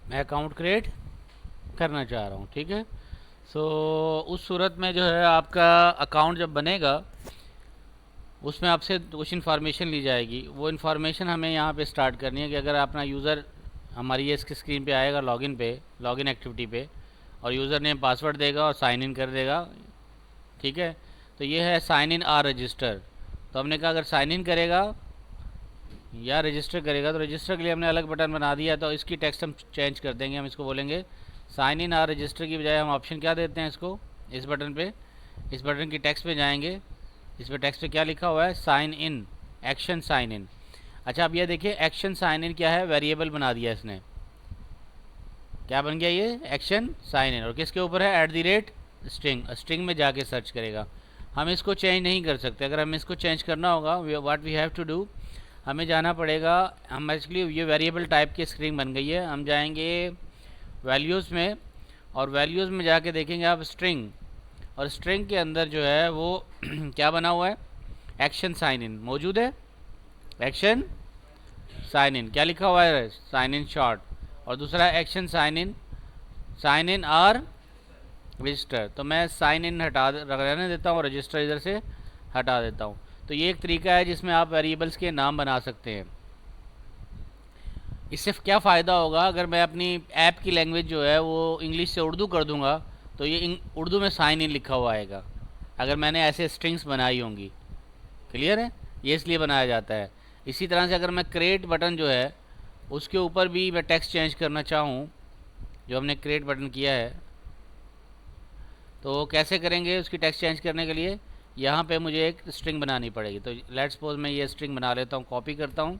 मैं account create करना चाह रहा हूँ, ठीक है। सो उस सूरत में जो है आपका अकाउंट जब बनेगा उसमें आपसे कुछ इन्फॉर्मेशन ली जाएगी। वो इन्फॉर्मेशन हमें यहाँ पे स्टार्ट करनी है कि अगर अपना यूज़र हमारी ये इसकी स्क्रीन पे आएगा लॉगिन पे, लॉगिन एक्टिविटी पे, और यूज़र नेम पासवर्ड देगा और साइन इन कर देगा, ठीक है। तो ये है साइन इन आर रजिस्टर। तो हमने कहा अगर साइन इन करेगा या रजिस्टर करेगा, तो रजिस्टर के लिए हमने अलग बटन बना दिया। तो इसकी टेक्स्ट हम चेंज कर देंगे, हम इसको बोलेंगे साइन इन आर रजिस्टर की बजाय हम ऑप्शन क्या देते हैं इसको, इस बटन पे, इस बटन की टेक्स्ट पे जाएंगे। इस पर टेक्स्ट पे क्या लिखा हुआ है, sign in, action sign in. अच्छा अब ये देखिए एक्शन साइन इन क्या है, वेरिएबल बना दिया इसने। क्या बन गया ये, एक्शन साइन इन, और किसके ऊपर है, eight the rate string, string में जाके सर्च करेगा। हम इसको चेंज नहीं कर सकते। अगर हमें इसको चेंज करना होगा, what we have to do, हमें जाना पड़ेगा। हम एक्चुअली ये वेरिएबल टाइप की स्ट्रिंग बन गई है, हम जाएंगे वैल्यूज़ में, और वैल्यूज़ में जाके देखेंगे आप स्ट्रिंग, और स्ट्रिंग के अंदर जो है वो क्या बना हुआ है, एक्शन साइन इन मौजूद है। एक्शन साइन इन क्या लिखा हुआ है, साइन इन शॉर्ट, और दूसरा action sign in or register. तो मैं साइन इन रहने देता हूँ, रजिस्टर इधर से हटा देता हूँ। तो ये एक तरीका है जिसमें आप वेरिएबल्स के नाम बना सकते हैं। इससे क्या फ़ायदा होगा, अगर मैं अपनी ऐप की लैंग्वेज जो है वो इंग्लिश से उर्दू कर दूंगा तो ये उर्दू में साइन इन लिखा हुआ आएगा, अगर मैंने ऐसे स्ट्रिंग्स बनाई होंगी। क्लियर है, ये इसलिए बनाया जाता है। इसी तरह से अगर मैं क्रिएट बटन जो है उसके ऊपर भी मैं टेक्स्ट चेंज करना चाहूँ, जो हमने क्रिएट बटन किया है, तो कैसे करेंगे उसकी टेक्स्ट चेंज करने के लिए, यहाँ पे मुझे एक स्ट्रिंग बनानी पड़ेगी। तो लेट्स सपोज मैं ये स्ट्रिंग बना लेता हूँ, कॉपी करता हूँ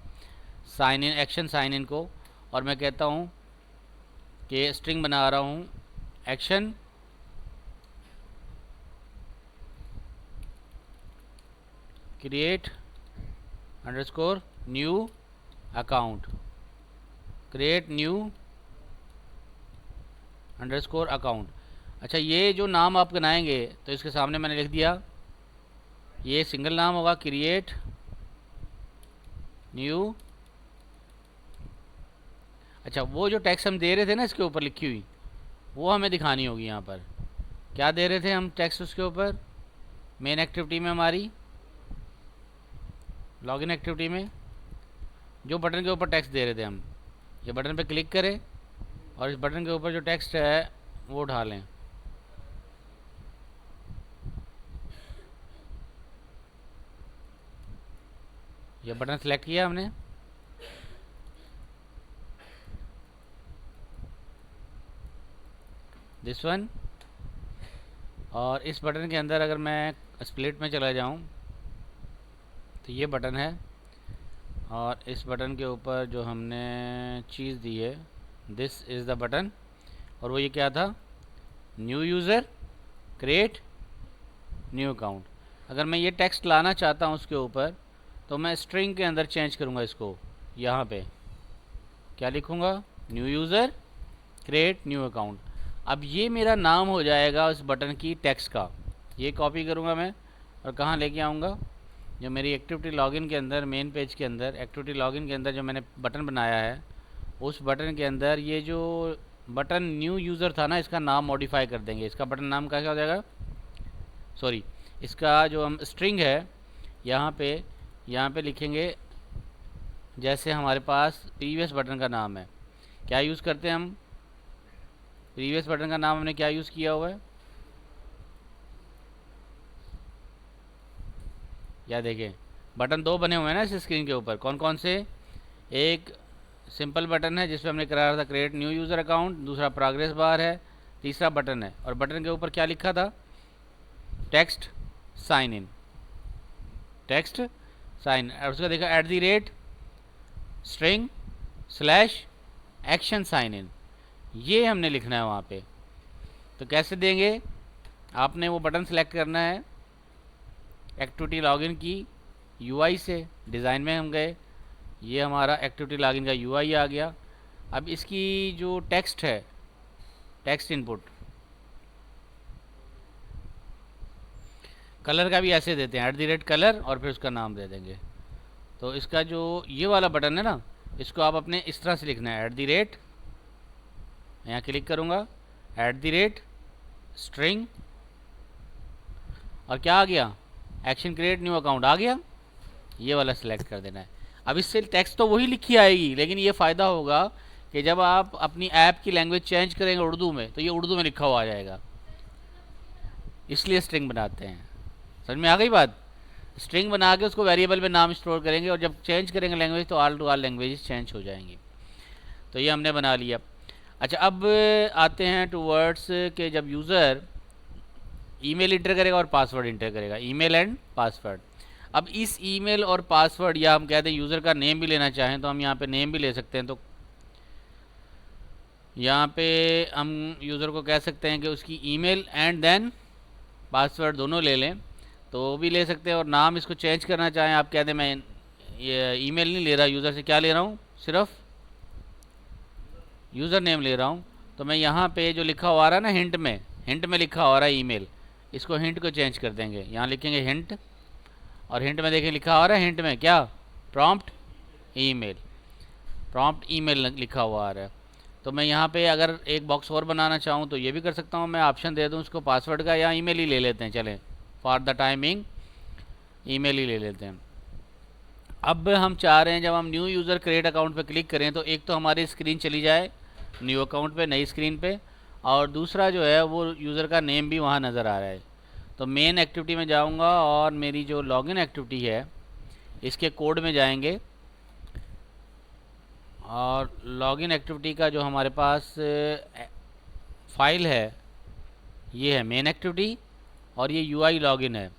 sign in, action sign in को, और मैं कहता हूँ कि स्ट्रिंग बना रहा हूँ action create underscore new account, create new underscore account. अच्छा ये जो नाम आप बनाएंगे तो इसके सामने मैंने लिख दिया, ये सिंगल नाम होगा, क्रिएट न्यू। अच्छा वो जो टैक्स हम दे रहे थे ना इसके ऊपर लिखी हुई, वो हमें दिखानी होगी। यहाँ पर क्या दे रहे थे हम टैक्स उसके ऊपर, मेन एक्टिविटी में, हमारी लॉगिन एक्टिविटी में जो बटन के ऊपर टैक्स दे रहे थे हम, ये बटन पे क्लिक करें और इस बटन के ऊपर जो टेक्स्ट है वो उठा लें। ये बटन सेलेक्ट किया हमने, दिस वन, और इस बटन के अंदर अगर मैं स्प्लिट में चला जाऊं तो ये बटन है, और इस बटन के ऊपर जो हमने चीज़ दी है, दिस इज़ द बटन, और वो ये क्या था, new user create new account. अगर मैं ये टेक्स्ट लाना चाहता हूँ उसके ऊपर तो मैं स्ट्रिंग के अंदर चेंज करूँगा इसको। यहाँ पे क्या लिखूँगा, new user create new account. अब ये मेरा नाम हो जाएगा उस बटन की टेक्स्ट का। ये कॉपी करूँगा मैं और कहाँ लेके आऊँगा, जो मेरी एक्टिविटी लॉगिन के अंदर, मेन पेज के अंदर एक्टिविटी लॉगिन के अंदर जो मैंने बटन बनाया है, उस बटन के अंदर ये जो बटन न्यू यूज़र था ना, इसका नाम मॉडिफाई कर देंगे। इसका बटन नाम क्या हो जाएगा, सॉरी, इसका जो हम स्ट्रिंग है यहाँ पे लिखेंगे, जैसे हमारे पास प्रीवियस बटन का नाम है, क्या यूज़ करते हैं हम, प्रीवियस बटन का नाम हमने क्या यूज़ किया हुआ है, या देखें बटन दो बने हुए हैं ना इस स्क्रीन के ऊपर, कौन कौन से, एक सिंपल बटन है जिसमें हमने कराया था क्रिएट न्यू यूज़र अकाउंट, दूसरा प्रोग्रेस बार है, तीसरा बटन है, और बटन के ऊपर क्या लिखा था, text sign in, text sign, और उसका देखा at the rate string slash action sign in, ये हमने लिखना है वहाँ पे। तो कैसे देंगे, आपने वो बटन सेलेक्ट करना है एक्टिविटी लॉगिन की यूआई से, डिज़ाइन में हम गए, ये हमारा एक्टिविटी लॉगिन का यूआई आ गया। अब इसकी जो टेक्स्ट है, टेक्स्ट इनपुट, कलर का भी ऐसे देते हैं, एट दी रेट कलर, और फिर उसका नाम दे देंगे। तो इसका जो ये वाला बटन है ना, इसको आप अपने इस तरह से लिखना है, एट दी रेट यहाँ क्लिक करूँगा, @स्ट्रिंग, और क्या आ गया, एक्शन क्रिएट न्यू अकाउंट आ गया, ये वाला सिलेक्ट कर देना है। अब इससे टेक्स्ट तो वही लिखी आएगी, लेकिन ये फ़ायदा होगा कि जब आप अपनी ऐप की लैंग्वेज चेंज करेंगे उर्दू में, तो ये उर्दू में लिखा हुआ आ जाएगा, इसलिए स्ट्रिंग बनाते हैं। समझ में आ गई बात? स्ट्रिंग बना के उसको वेरिएबल में नाम स्टोर करेंगे, और जब चेंज करेंगे लैंग्वेज तो all to all languages change हो जाएंगी। तो ये हमने बना लिया। अच्छा, अब आते हैं टूवर्ड्स के जब यूज़र ईमेल इंटर करेगा और पासवर्ड इंटर करेगा, ईमेल एंड पासवर्ड। अब इस ईमेल और पासवर्ड, या हम कहते हैं यूज़र का नेम भी लेना चाहें तो हम यहाँ पे नेम भी ले सकते हैं। तो यहाँ पे हम यूज़र को कह सकते हैं कि उसकी ईमेल एंड देन पासवर्ड दोनों ले लें, तो वो भी ले सकते हैं। और नाम इसको चेंज करना चाहें, आप कह दें मैं ये ईमेल नहीं ले रहा यूज़र से, क्या ले रहा हूँ, सिर्फ यूज़र नेम ले रहा हूँ। तो मैं यहाँ पे जो लिखा हुआ आ रहा है ना हिंट में लिखा हुआ रहा है ईमेल, इसको हिंट को चेंज कर देंगे, यहाँ लिखेंगे हिंट, और हिंट में देखें लिखा हुआ रहा है, हिंट में क्या, प्रॉम्प्ट ईमेल लिखा हुआ आ रहा है। तो मैं यहाँ पे अगर एक बॉक्स और बनाना चाहूँ तो ये भी कर सकता हूँ, मैं ऑप्शन दे दूँ उसको पासवर्ड का, या ईमेल ही ले लेते हैं, चलें फॉर द टाइमिंग ईमेल ही ले लेते हैं। अब हम चाह रहे हैं जब हम न्यू यूज़र क्रिएट अकाउंट पे क्लिक करें तो एक तो हमारी स्क्रीन चली जाए न्यू अकाउंट पे, नई स्क्रीन पे, और दूसरा जो है वो यूज़र का नेम भी वहाँ नज़र आ रहा है। तो मेन एक्टिविटी में जाऊँगा और मेरी जो लॉगिन एक्टिविटी है इसके कोड में जाएंगे, और लॉगिन एक्टिविटी का जो हमारे पास फाइल है ये है मेन एक्टिविटी, और ये UI लॉगिन है।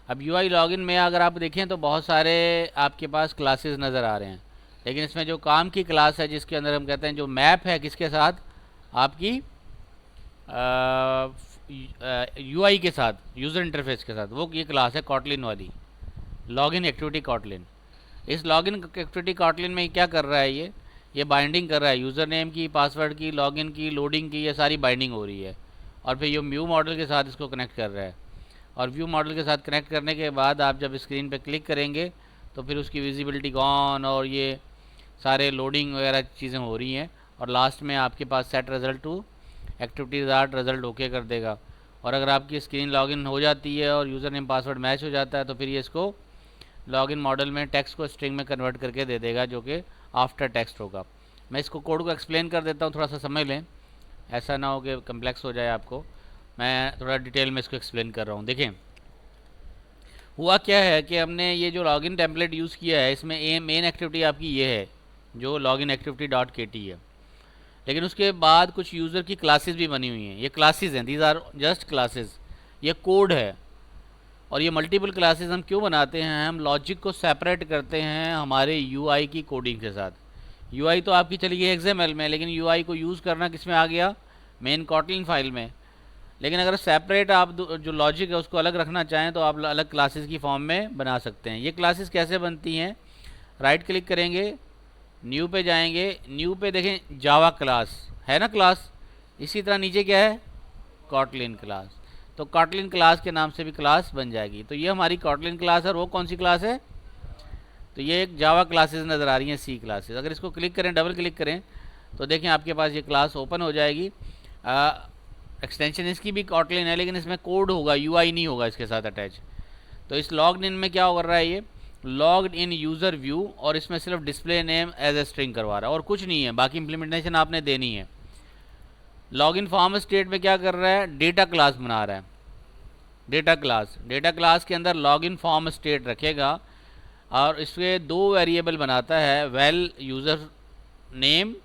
अब UI लॉगिन में अगर आप देखें तो बहुत सारे आपके पास क्लासेस नज़र आ रहे हैं, लेकिन इसमें जो काम की क्लास है जिसके अंदर हम कहते हैं जो मैप है किसके साथ, आपकी UI के साथ, यूज़र इंटरफेस के साथ, वो ये क्लास है कॉटलिन वाली, लॉगिन एक्टिविटी कॉटलिन। इस लॉगिन एक्टिविटी कॉटलिन में क्या कर रहा है, ये बाइंडिंग कर रहा है यूज़र नेम की, पासवर्ड की, लॉगिन की, लोडिंग की, ये सारी बाइंडिंग हो रही है, और फिर ये व्यू मॉडल के साथ इसको कनेक्ट कर रहा है। और व्यू मॉडल के साथ कनेक्ट करने के बाद आप जब स्क्रीन पे क्लिक करेंगे तो फिर उसकी विजिबिलिटी गॉन, और ये सारे लोडिंग वगैरह चीज़ें हो रही हैं, और लास्ट में आपके पास set result to activities art result okay कर देगा। और अगर आपकी स्क्रीन लॉगिन हो जाती है और यूज़र नेम पासवर्ड मैच हो जाता है तो फिर ये इसको लॉगिन मॉडल में टेक्स्ट को स्ट्रिंग में कन्वर्ट करके दे देगा, जो कि आफ्टर टेक्स्ट होगा। मैं इसको कोड को एक्सप्लेन कर देता हूँ, थोड़ा सा समझ लें, ऐसा ना हो कि कम्प्लेक्स हो जाए आपको। मैं थोड़ा डिटेल में इसको एक्सप्लेन कर रहा हूँ। देखें हुआ क्या है कि हमने ये जो लॉगिन टेम्पलेट यूज़ किया है इसमें मेन एक्टिविटी आपकी ये है जो लॉगिन एक्टिविटी डॉट KT है, लेकिन उसके बाद कुछ यूज़र की क्लासेस भी बनी हुई हैं। ये क्लासेस हैं, दीज आर जस्ट क्लासेस, ये कोड है। और ये मल्टीपल क्लासेस हम क्यों बनाते हैं, हम लॉजिक को सेपरेट करते हैं हमारे UI की कोडिंग के साथ। UI तो आपकी चली गई XML में, लेकिन UI को यूज़ करना किस में आ गया, मेन कॉटलिन फाइल में। लेकिन अगर सेपरेट आप जो लॉजिक है उसको अलग रखना चाहें तो आप अलग क्लासेस की फॉर्म में बना सकते हैं। ये क्लासेस कैसे बनती हैं, राइट क्लिक करेंगे, न्यू पे जाएंगे, न्यू पे देखें जावा क्लास है ना क्लास, इसी तरह नीचे क्या है, कॉटलिन क्लास। तो कॉटलिन क्लास के नाम से भी क्लास बन जाएगी। तो ये हमारी कॉटलिन क्लास है, और वो कौन सी क्लास है, तो ये एक जावा क्लासेस नज़र आ रही हैं, C क्लासेस। अगर इसको क्लिक करें, डबल क्लिक करें, तो देखें आपके पास ये क्लास ओपन हो जाएगी। एक्सटेंशन इसकी भी कॉटलिन है, लेकिन इसमें कोड होगा, UI नहीं होगा इसके साथ अटैच। तो इस लॉग्ड इन में क्या कर रहा है, ये लॉग्ड इन यूज़र व्यू, और इसमें सिर्फ display name as a string करवा रहा है और कुछ नहीं है, बाकी इंप्लीमेंटेशन आपने देनी है। लॉगिन फॉर्म स्टेट में क्या कर रहा है, डेटा क्लास बना रहा है, डेटा क्लास के अंदर लॉगिन फॉर्म स्टेट रखेगा, और इसके दो वेरिएबल बनाता है, वेल यूज़र नेम,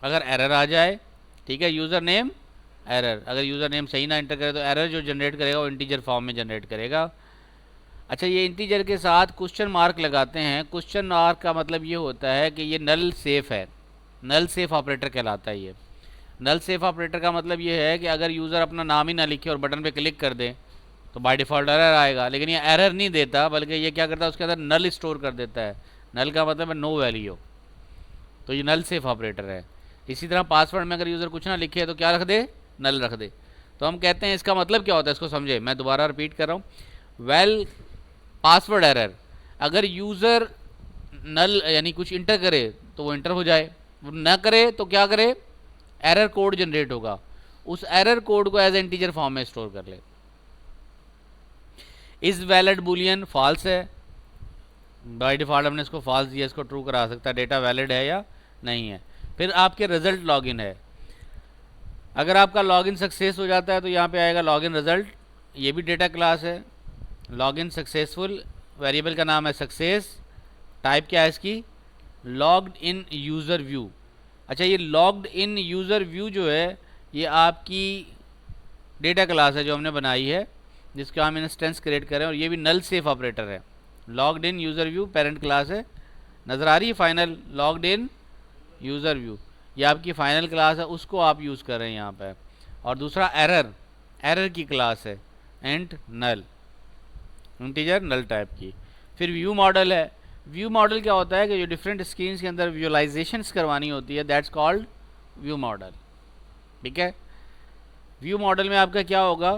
अगर एरर आ जाए, ठीक है, यूज़र नेम एरर, अगर यूज़र नेम सही ना इंटर करे तो एरर जो जनरेट करेगा वो इंटीजर फॉर्म में जनरेट करेगा। अच्छा, ये इंटीजर के साथ क्वेश्चन मार्क लगाते हैं। क्वेश्चन मार्क का मतलब ये होता है कि ये नल सेफ है, नल सेफ ऑपरेटर कहलाता है। ये नल सेफ ऑपरेटर का मतलब ये है कि अगर यूज़र अपना नाम ही ना लिखे और बटन पे क्लिक कर दे तो बाय डिफ़ॉल्ट एरर आएगा, लेकिन ये एरर नहीं देता, बल्कि ये क्या करता है, उसके अंदर नल स्टोर कर देता है। नल का मतलब है नो वैल्यू, तो ये नल सेफ ऑपरेटर है। इसी तरह पासवर्ड में अगर यूज़र कुछ ना लिखे तो क्या रख दे, नल रख दे। तो हम कहते हैं इसका मतलब क्या होता है, इसको समझे, मैं दोबारा रिपीट कर रहा हूँ। वेल पासवर्ड एरर, अगर यूज़र नल यानी कुछ इंटर करे तो वो इंटर हो जाए, वो ना करे तो क्या करे, एरर कोड जनरेट होगा, उस एरर कोड को एज इंटीजर फॉर्म में स्टोर कर ले। इज वैलिड बुलियन फॉल्स है, बाय डिफॉल्ट हमने इसको फॉल्स दिया, इसको ट्रू करा सकता है डेटा वैलिड है या नहीं है। फिर आपके रिजल्ट लॉगिन है, अगर आपका लॉगिन सक्सेस हो जाता है तो यहाँ पे आएगा लॉगिन रिजल्ट, ये भी डेटा क्लास है। लॉगिन सक्सेसफुल, वेरिएबल का नाम है सक्सेस, टाइप क्या है इसकी, लॉग्ड इन यूज़र व्यू। अच्छा, ये लॉग्ड इन यूज़र व्यू जो है ये आपकी डेटा क्लास है जो हमने बनाई है, जिसका हम इंस्टेंस क्रिएट करें, और ये भी नल सेफ ऑपरेटर है। Logged in user view parent class है, नज़र आ रही है final, logged in user view ये आपकी फाइनल क्लास है, उसको आप यूज़ कर रहे हैं यहाँ पे। और दूसरा एरर, एरर की क्लास है and null, integer null type की। फिर व्यू मॉडल है, व्यू मॉडल क्या होता है कि जो डिफरेंट स्क्रीन के अंदर विजुअलाइजेशंस करवानी होती है, दैट्स कॉल्ड व्यू मॉडल। ठीक है, व्यू मॉडल में आपका क्या होगा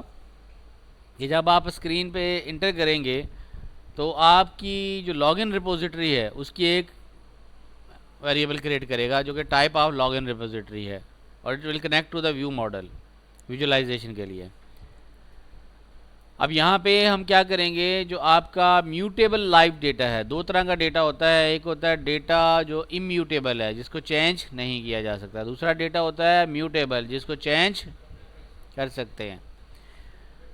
कि जब आप स्क्रीन पे इंटर करेंगे तो आपकी जो लॉगिन रिपोजिटरी है उसकी एक वेरिएबल क्रिएट करेगा जो कि टाइप ऑफ लॉगिन रिपोजिटरी है, और it will connect to the view model visualization के लिए। अब यहाँ पे हम क्या करेंगे, जो आपका म्यूटेबल लाइव डेटा है, दो तरह का डेटा होता है, एक होता है डेटा जो इम्यूटेबल है जिसको चेंज नहीं किया जा सकता, दूसरा डेटा होता है म्यूटेबल जिसको चेंज कर सकते हैं।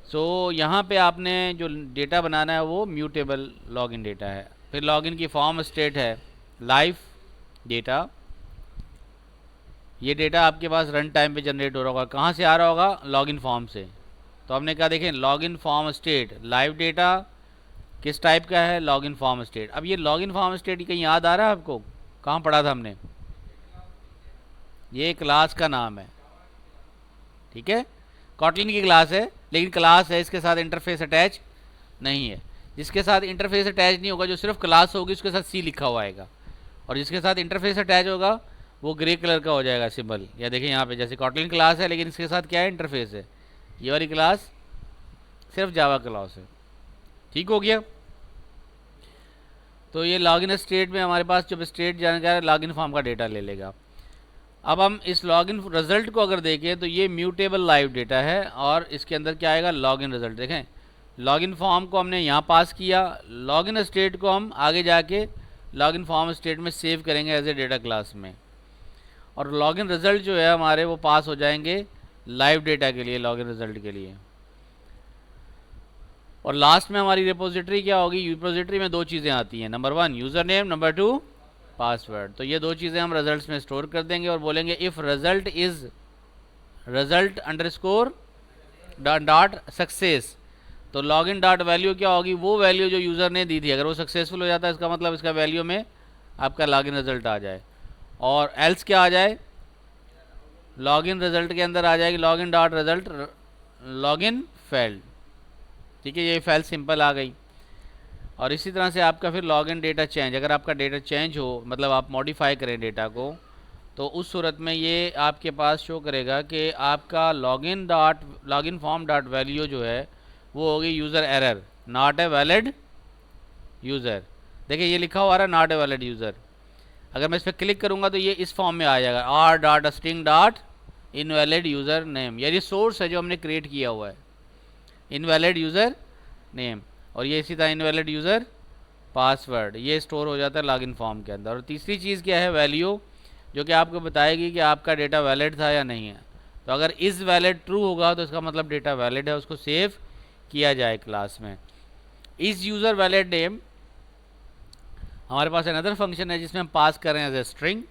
सो यहाँ पे आपने जो डेटा बनाना है वो म्यूटेबल लॉगिन डेटा है। फिर लॉगिन की फॉर्म स्टेट है लाइव डेटा, ये डेटा आपके पास रन टाइम पे जनरेट हो रहा होगा, कहाँ से आ रहा होगा, लॉगिन फॉर्म से। तो हमने कहा देखें login form state, live data किस टाइप का है, लॉगिन फॉर्म स्टेट। अब ये लॉगिन फॉर्म स्टेट कहीं याद आ रहा है आपको, कहाँ पढ़ा था हमने, ये क्लास का नाम है। ठीक है, कॉटलिन की क्लास है, लेकिन क्लास है, इसके साथ इंटरफेस अटैच नहीं है। जिसके साथ इंटरफेस अटैच नहीं होगा, जो सिर्फ क्लास होगी, उसके साथ सी लिखा हुआ आएगा, और जिसके साथ इंटरफेस अटैच होगा वो ग्रे कलर का हो जाएगा सिंबल। या देखिए यहाँ पे जैसे कॉटलिन क्लास है, लेकिन इसके साथ क्या है, इंटरफेस है, ये वाली क्लास सिर्फ जावा क्लास है। ठीक हो गया, तो ये लॉगिन स्टेट में हमारे पास जब स्टेट जानकारी लॉगिन फॉर्म का डेटा ले लेगा। अब हम इस लॉगिन रिजल्ट को अगर देखें तो ये म्यूटेबल लाइव डेटा है, और इसके अंदर क्या आएगा, लॉगिन रिजल्ट। देखें लॉगिन फॉर्म को हमने यहाँ पास किया, लॉगिन स्टेट को हम आगे जाके लॉगिन फॉर्म स्टेट में सेव करेंगे एज ए डेटा क्लास में, और लॉगिन रिजल्ट जो है हमारे वो पास हो जाएंगे लाइव डेटा के लिए, लॉगिन रिजल्ट के लिए। और लास्ट में हमारी रिपोजिटरी क्या होगी, रिपोजिटरी में दो चीज़ें आती हैं, number 1 user name, number 2 password. तो ये दो चीज़ें हम रिजल्ट्स में स्टोर कर देंगे और बोलेंगे if result is result underscore dot success, तो लॉगिन डॉट वैल्यू क्या होगी, वो वैल्यू जो यूज़र ने दी थी, अगर वो सक्सेसफुल हो जाता है इसका मतलब इसका वैल्यू में आपका लॉगिन रिजल्ट आ जाए, और एल्स क्या आ जाए, लॉगिन रिजल्ट के अंदर आ जाएगी login dot result login failed. ठीक है, ये फेल सिंपल आ गई। और इसी तरह से आपका फिर लॉगिन डेटा चेंज, अगर आपका डेटा चेंज हो, मतलब आप मॉडिफाई करें डेटा को, तो उस सूरत में ये आपके पास शो करेगा कि आपका लॉगिन फॉर्म डॉट वैल्यू जो है वो होगी user error, not a valid user. देखिए ये लिखा हुआ रहा नॉट ए वैलिड यूज़र, अगर मैं इस पर क्लिक करूँगा तो ये इस फॉर्म में आ जाएगा, R dot string dot invalid user name, ये सोर्स है जो हमने क्रिएट किया हुआ है, इनवैलिड यूज़र नेम, और ये इसी तरह इनवैलिड यूज़र पासवर्ड, ये स्टोर हो जाता है लॉगिन फॉर्म के अंदर। और तीसरी चीज़ क्या है, वैल्यू, जो कि आपको बताएगी कि आपका डेटा वैलिड था या नहीं है। तो अगर इज़ वैलिड ट्रू होगा तो इसका मतलब डेटा वैलिड है, उसको सेव किया जाए क्लास में। इज़ यूज़र वैलिड नेम, हमारे पास अनदर फंक्शन है जिसमें हम पास कर रहे हैं एज ए स्ट्रिंग,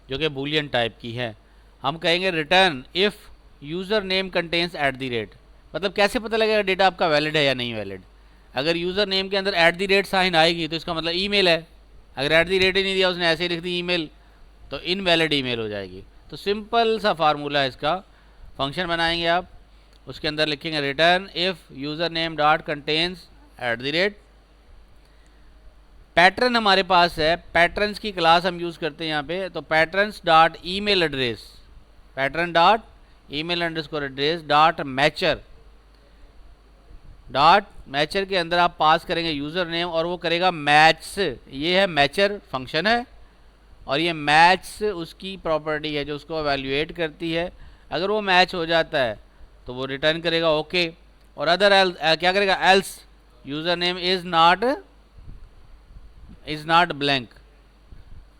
जो कि बूलियन टाइप की है। हम कहेंगे return if user name contains @ मतलब कैसे पता लगेगा डेटा आपका वैलिड है या नहीं वैलिड। अगर यूज़र नेम के अंदर @ साइन आएगी तो इसका मतलब ईमेल है, अगर @ ही नहीं दिया उसने, ऐसे ही लिख दी ईमेल, तो इनवैलिड ईमेल हो जाएगी। तो सिंपल सा फार्मूला है इसका, फंक्शन बनाएंगे आप, उसके अंदर लिखेंगे return if user name dot contains @ pattern हमारे पास है, पैटर्न्स की क्लास हम यूज़ करते हैं यहाँ पे, तो patterns dot email address, pattern dot email underscore address dot mature, dot mature के अंदर आप पास करेंगे यूज़र नेम और वो करेगा मैच, ये है मैचर फंक्शन है, और ये मैच उसकी प्रॉपर्टी है जो उसको एवेल्यूएट करती है। अगर वो मैच हो जाता है तो वो रिटर्न करेगा ओके, और अदर क्या करेगा, else user name is not blank,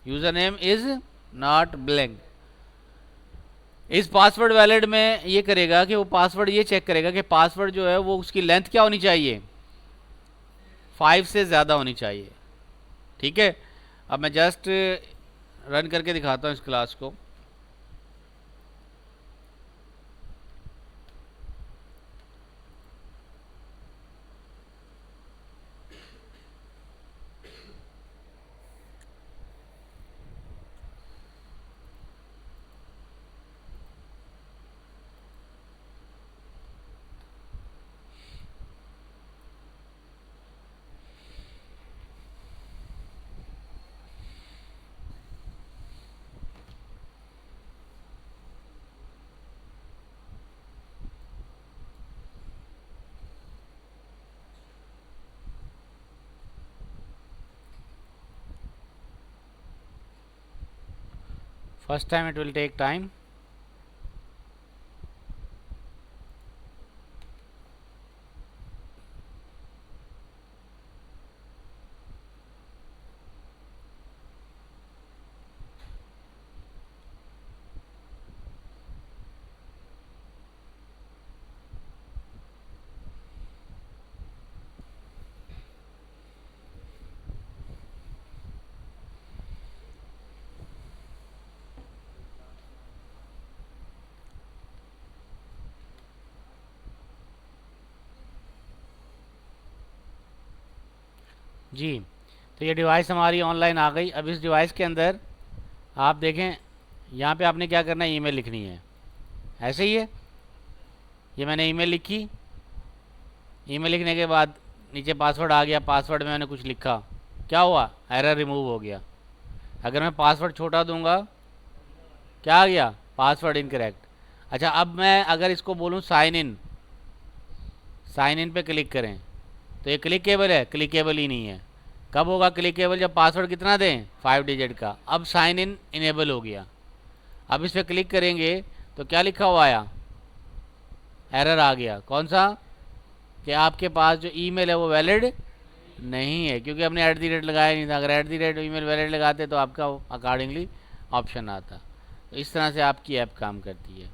user name is not blank. इस पासवर्ड वैलिड में ये करेगा कि वो पासवर्ड ये चेक करेगा कि पासवर्ड जो है वो उसकी लेंथ क्या होनी चाहिए, 5 से ज़्यादा होनी चाहिए। ठीक है, अब मैं जस्ट रन करके दिखाता हूँ इस क्लास को। First time it will take time. जी, तो ये डिवाइस हमारी ऑनलाइन आ गई। अब इस डिवाइस के अंदर आप देखें, यहाँ पे आपने क्या करना है, ईमेल लिखनी है। ऐसे ही है, ये मैंने ईमेल लिखी। ईमेल लिखने के बाद नीचे पासवर्ड आ गया, पासवर्ड में मैंने कुछ लिखा, क्या हुआ, एरर रिमूव हो गया। अगर मैं पासवर्ड छोटा दूंगा, क्या आ गया, पासवर्ड इनकरेक्ट। अच्छा, अब मैं अगर इसको बोलूँ साइन इन पे क्लिक करें, तो ये क्लिकेबल है, क्लिकेबल ही नहीं है। कब होगा क्लिकेबल, जब पासवर्ड कितना दें, 5 डिजिट का। अब साइन इन इनेबल हो गया। अब इस पर क्लिक करेंगे तो क्या लिखा हुआ आया, एरर आ गया। कौन सा, कि आपके पास जो ईमेल है वो वैलिड नहीं है, क्योंकि हमने @ लगाया नहीं था। अगर @ ईमेल वैलिड लगाते तो आपका अकॉर्डिंगली ऑप्शन आता। तो इस तरह से आपकी ऐप काम करती है।